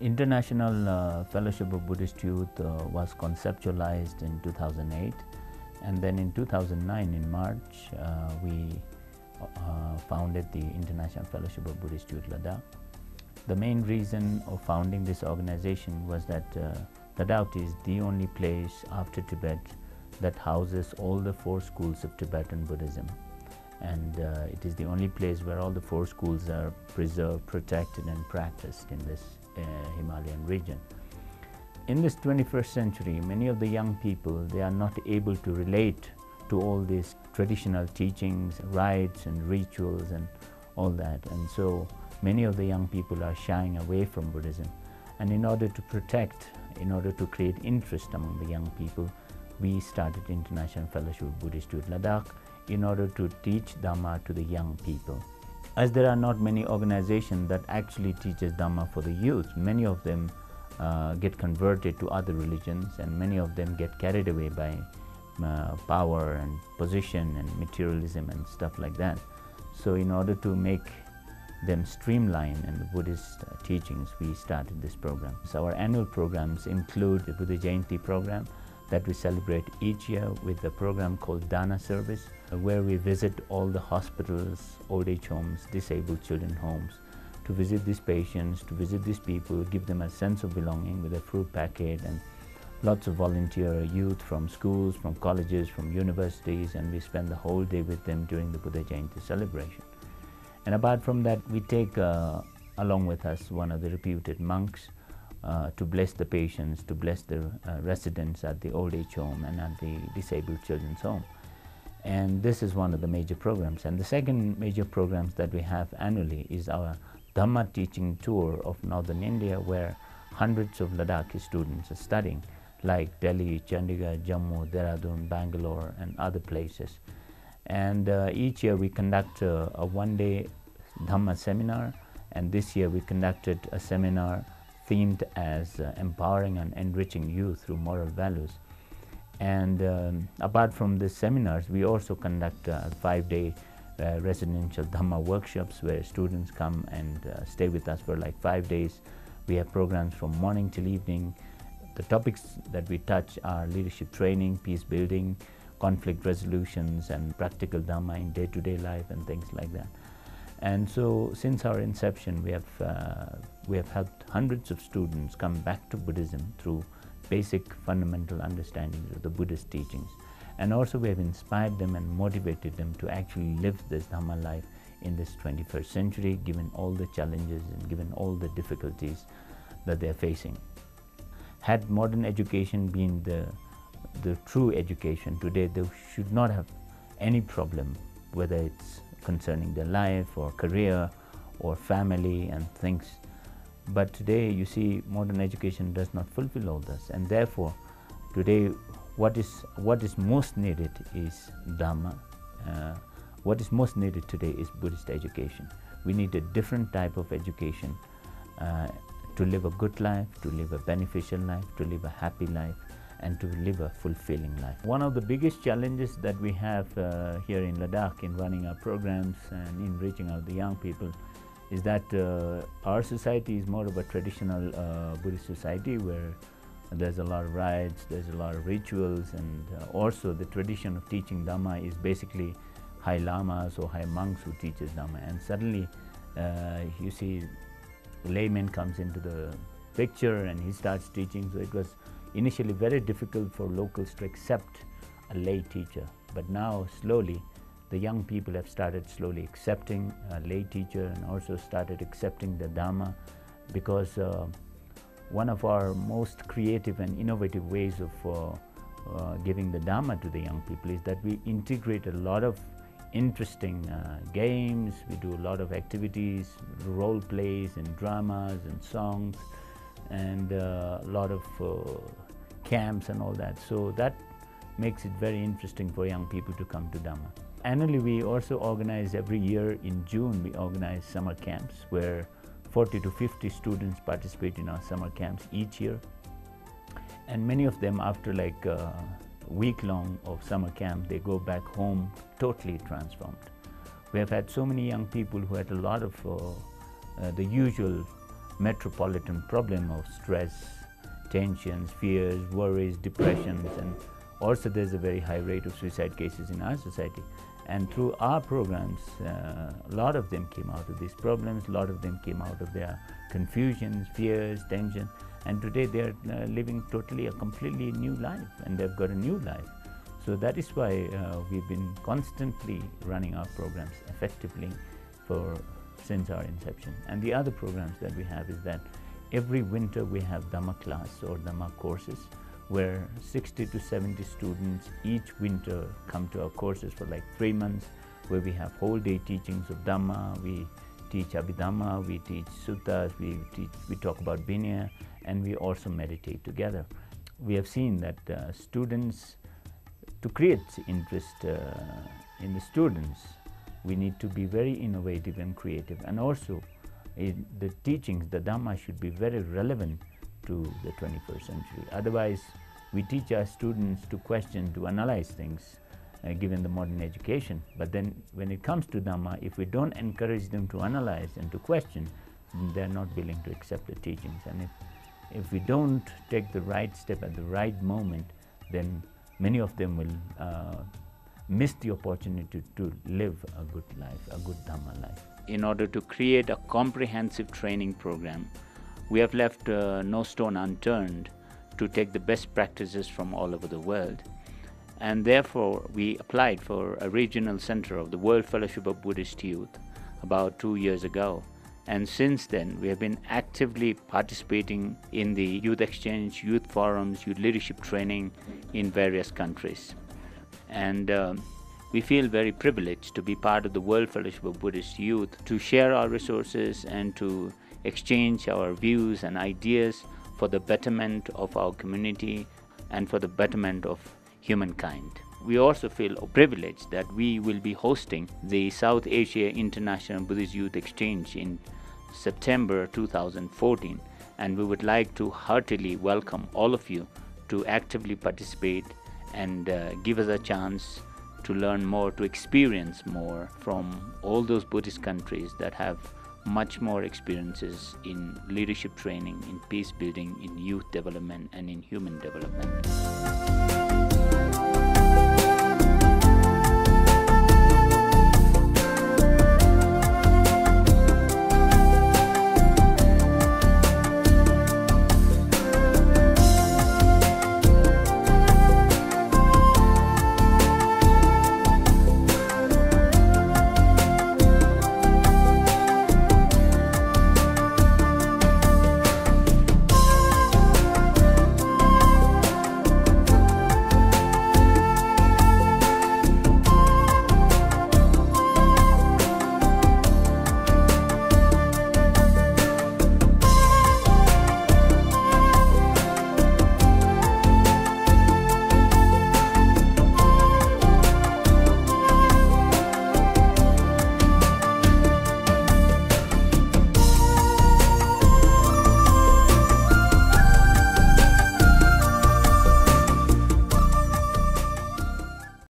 International Fellowship of Buddhist Youth was conceptualized in 2008, and then in 2009 in March we founded the International Fellowship of Buddhist Youth Ladakh. The main reason of founding this organization was that Ladakh is the only place after Tibet that houses all the 4 schools of Tibetan Buddhism, and it is the only place where all the 4 schools are preserved, protected and practiced in this Himalayan region. In this 21st century, many of the young people, they are not able to relate to all these traditional teachings, rites and rituals and all that, and so many of the young people are shying away from Buddhism. And in order to protect, in order to create interest among the young people, we started International Fellowship of Buddhist Youth Ladakh in order to teach Dhamma to the young people. As there are not many organizations that actually teaches Dhamma for the youth, many of them get converted to other religions, and many of them get carried away by power and position and materialism and stuff like that. So in order to make them streamline in the Buddhist teachings, we started this program. So our annual programs include the Buddha Jayanti program that we celebrate each year with a program called Dana Service, where we visit all the hospitals, old age homes, disabled children homes, to visit these patients, to visit these people, give them a sense of belonging with a fruit packet, and lots of volunteer youth from schools, from colleges, from universities, and we spend the whole day with them during the Buddha Jayanti celebration. And apart from that, we take along with us one of the reputed monks to bless the patients, to bless the residents at the old age home and at the disabled children's home. And this is one of the major programs. And the second major programs that we have annually is our Dhamma teaching tour of northern India, where hundreds of Ladakhi students are studying, like Delhi, Chandigarh, Jammu, Dehradun, Bangalore and other places. And each year we conduct a one-day Dhamma seminar, and this year we conducted a seminar themed as empowering and enriching youth through moral values. And apart from these seminars, we also conduct 5-day residential Dhamma workshops where students come and stay with us for like 5 days. We have programs from morning till evening. The topics that we touch are leadership training, peace building, conflict resolutions and practical Dhamma in day-to-day life and things like that. And so since our inception, we have helped hundreds of students come back to Buddhism through basic fundamental understandings of the Buddhist teachings. And also we have inspired them and motivated them to actually live this Dhamma life in this 21st century, given all the challenges and given all the difficulties that they are facing. Had modern education been the true education today, they should not have any problem, whether it's concerning their life or career or family and things. But today, you see, modern education does not fulfill all this, and therefore today what is most needed is Dhamma. What is most needed today is Buddhist education. We need a different type of education to live a good life, to live a beneficial life, to live a happy life, and to live a fulfilling life. One of the biggest challenges that we have here in Ladakh in running our programs and in reaching out the young people is that our society is more of a traditional Buddhist society where there's a lot of rites, there's a lot of rituals, and also the tradition of teaching Dhamma is basically high lamas or high monks who teaches Dhamma. And suddenly you see layman comes into the picture and he starts teaching. So it was initially very difficult for locals to accept a lay teacher, but now slowly the young people have started slowly accepting a lay teacher and also started accepting the Dhamma, because one of our most creative and innovative ways of giving the Dhamma to the young people is that we integrate a lot of interesting games. We do a lot of activities, role plays and dramas and songs, and a lot of camps and all that. So that makes it very interesting for young people to come to Dhamma. Annually, we also organize every year in June, we organize summer camps where 40 to 50 students participate in our summer camps each year. And many of them, after like a week long of summer camp, they go back home totally transformed. We have had so many young people who had a lot of the usual metropolitan problem of stress, tensions, fears, worries, depressions, and also there's a very high rate of suicide cases in our society. And through our programs, a lot of them came out of these problems, a lot of them came out of their confusions, fears, tension, and today they're living totally a completely new life, and they've got a new life. So that is why we've been constantly running our programs effectively since our inception. And the other programs that we have is that every winter we have Dhamma class or Dhamma courses, where 60 to 70 students each winter come to our courses for like 3 months, where we have whole day teachings of Dhamma. We teach Abhidhamma, we teach suttas, we talk about Vinaya, and we also meditate together. We have seen that students, to create interest in the students, we need to be very innovative and creative, and also the teachings, the Dhamma should be very relevant to the 21st century. Otherwise, we teach our students to question, to analyze things, given the modern education. But then when it comes to Dhamma, if we don't encourage them to analyze and to question, they're not willing to accept the teachings. And if we don't take the right step at the right moment, then many of them will miss the opportunity to live a good life, a good Dhamma life. In order to create a comprehensive training program, we have left no stone unturned to take the best practices from all over the world. And therefore, we applied for a regional center of the World Fellowship of Buddhist Youth about 2 years ago. And since then, we have been actively participating in the youth exchange, youth forums, youth leadership training in various countries. And we feel very privileged to be part of the World Fellowship of Buddhist Youth, to share our resources and to exchange our views and ideas for the betterment of our community and for the betterment of humankind. We also feel privileged that we will be hosting the South Asia International Buddhist Youth Exchange in September 2014, and we would like to heartily welcome all of you to actively participate and give us a chance to learn more, to experience more from all those Buddhist countries that have much more experiences in leadership training, in peace building, in youth development, and in human development.